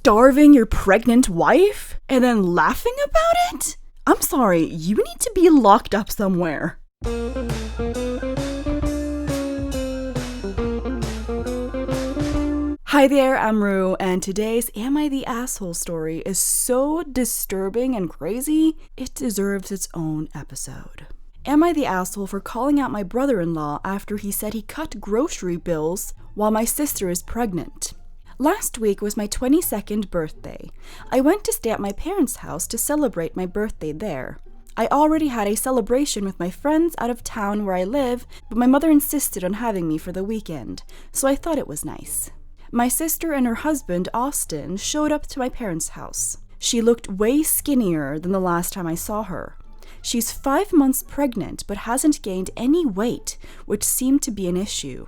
starving your pregnant wife and then laughing about it? I'm sorry, you need to be locked up somewhere. Hi there, I'm Roux, and today's Am I the Asshole story is so disturbing and crazy, it deserves its own episode. Am I the asshole for calling out my brother-in-law after he said he cut grocery bills while my sister is pregnant? Last week was my 22nd birthday. I went to stay at my parents' house to celebrate my birthday there. I already had a celebration with my friends out of town where I live, but my mother insisted on having me for the weekend, so I thought it was nice. My sister and her husband, Austin, showed up to my parents' house. She looked way skinnier than the last time I saw her. She's 5 months pregnant, but hasn't gained any weight, which seemed to be an issue.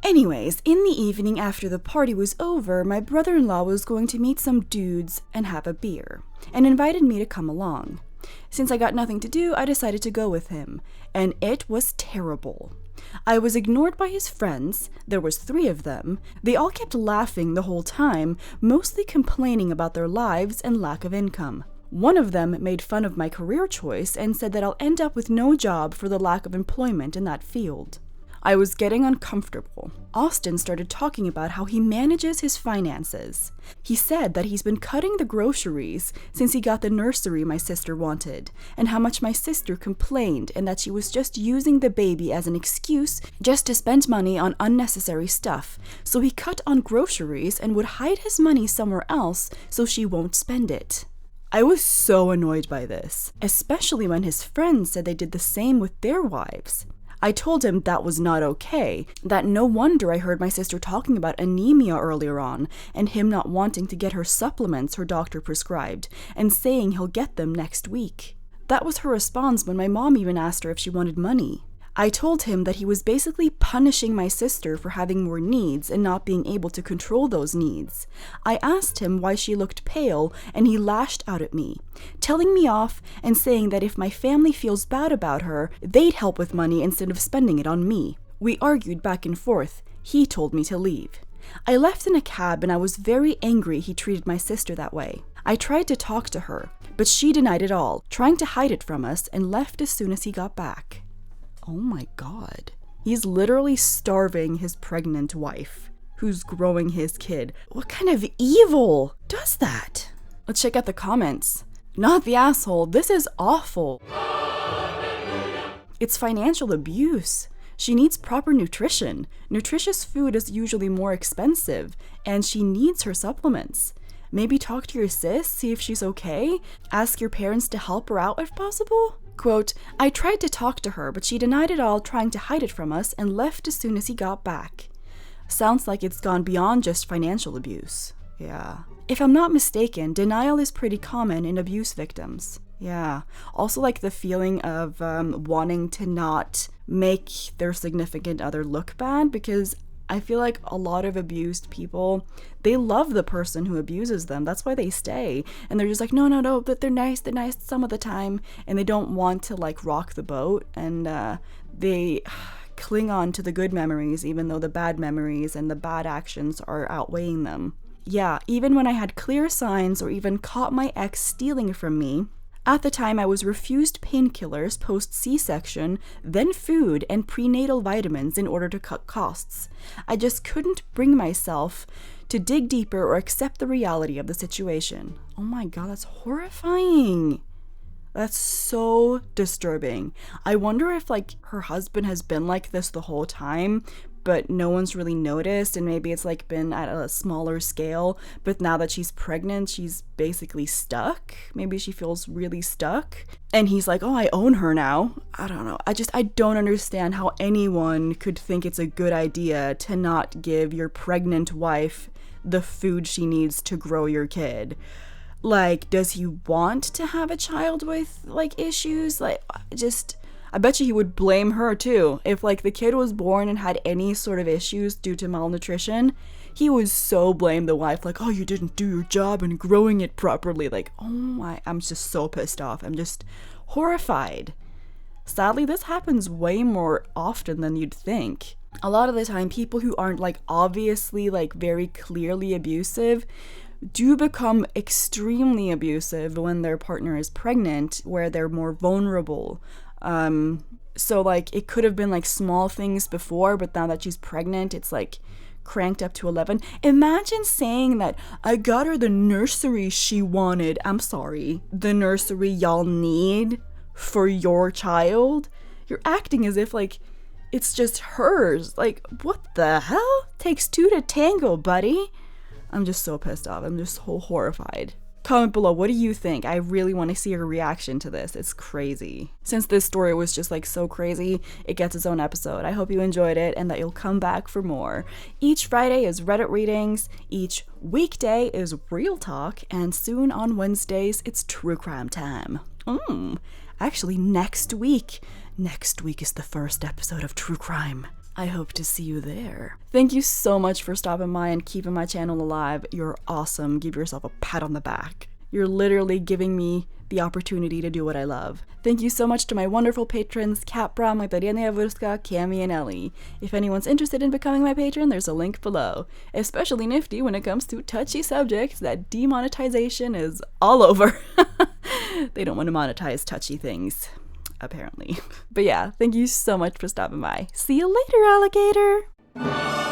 Anyways, in the evening after the party was over, my brother-in-law was going to meet some dudes and have a beer, and invited me to come along. Since I got nothing to do, I decided to go with him, and it was terrible. I was ignored by his friends. There was 3 of them. They all kept laughing the whole time, mostly complaining about their lives and lack of income. One of them made fun of my career choice and said that I'll end up with no job for the lack of employment in that field. I was getting uncomfortable. Austin started talking about how he manages his finances. He said that he's been cutting the groceries since he got the nursery my sister wanted, and how much my sister complained and that she was just using the baby as an excuse just to spend money on unnecessary stuff, so he cut on groceries and would hide his money somewhere else so she won't spend it. I was so annoyed by this, especially when his friends said they did the same with their wives. I told him that was not okay, that no wonder I heard my sister talking about anemia earlier on, and him not wanting to get her supplements her doctor prescribed, and saying he'll get them next week. That was her response when my mom even asked her if she wanted money. I told him that he was basically punishing my sister for having more needs and not being able to control those needs. I asked him why she looked pale, and he lashed out at me, telling me off and saying that if my family feels bad about her, they'd help with money instead of spending it on me. We argued back and forth. He told me to leave. I left in a cab and I was very angry he treated my sister that way. I tried to talk to her, but she denied it all, trying to hide it from us, and left as soon as he got back. Oh my god. He's literally starving his pregnant wife, who's growing his kid. What kind of evil does that? Let's check out the comments. Not the asshole, this is awful. It's financial abuse. She needs proper nutrition. Nutritious food is usually more expensive, and she needs her supplements. Maybe talk to your sis, see if she's okay. Ask your parents to help her out if possible. Quote, I tried to talk to her, but she denied it all, trying to hide it from us, and left as soon as he got back. Sounds like it's gone beyond just financial abuse. Yeah. If I'm not mistaken, denial is pretty common in abuse victims. Yeah. Also like the feeling of wanting to not make their significant other look bad, because I feel like a lot of abused people, they love the person who abuses them. That's why they stay. And they're just like, no, but they're nice some of the time. And they don't want to like rock the boat. And they cling on to the good memories, even though the bad memories and the bad actions are outweighing them. Yeah, even when I had clear signs or even caught my ex stealing from me, at the time, I was refused painkillers post-C-section, then food and prenatal vitamins in order to cut costs. I just couldn't bring myself to dig deeper or accept the reality of the situation. Oh my god, that's horrifying. That's so disturbing. I wonder if like her husband has been like this the whole time, but no one's really noticed, and maybe it's like been at a smaller scale, but now that she's pregnant, she's basically stuck. Maybe she feels really stuck, and he's like, oh, I own her now. I don't know. I don't understand how anyone could think it's a good idea to not give your pregnant wife the food she needs to grow your kid. Like, does he want to have a child with like issues? Like, I bet you he would blame her too. If like the kid was born and had any sort of issues due to malnutrition, he would so blame the wife, like, oh, you didn't do your job in growing it properly. Like, oh my, I'm just so pissed off. I'm just horrified. Sadly, this happens way more often than you'd think. A lot of the time, people who aren't like obviously like very clearly abusive do become extremely abusive when their partner is pregnant, where they're more vulnerable. So like it could have been like small things before, but now that she's pregnant, it's like cranked up to 11. Imagine saying that I got her the nursery she wanted. I'm sorry, the nursery y'all need for your child? You're acting as if like it's just hers. Like, what the hell? Takes two to tango, buddy. I'm just so pissed off. I'm just so horrified. Comment below, what do you think? I really want to see your reaction to this. It's crazy. Since this story was just like so crazy, it gets its own episode. I hope you enjoyed it and that you'll come back for more. Each Friday is Reddit readings, each weekday is Real Talk, and soon on Wednesdays, it's True Crime time. Actually, next week is the first episode of True Crime. I hope to see you there. Thank you so much for stopping by and keeping my channel alive. You're awesome. Give yourself a pat on the back. You're literally giving me the opportunity to do what I love. Thank you so much to my wonderful patrons, Capra, Magdalena Jaworska, Cami, and Ellie. If anyone's interested in becoming my patron, there's a link below. Especially nifty when it comes to touchy subjects that demonetization is all over. They don't want to monetize touchy things, apparently. But yeah, thank you so much for stopping by. See you later, alligator!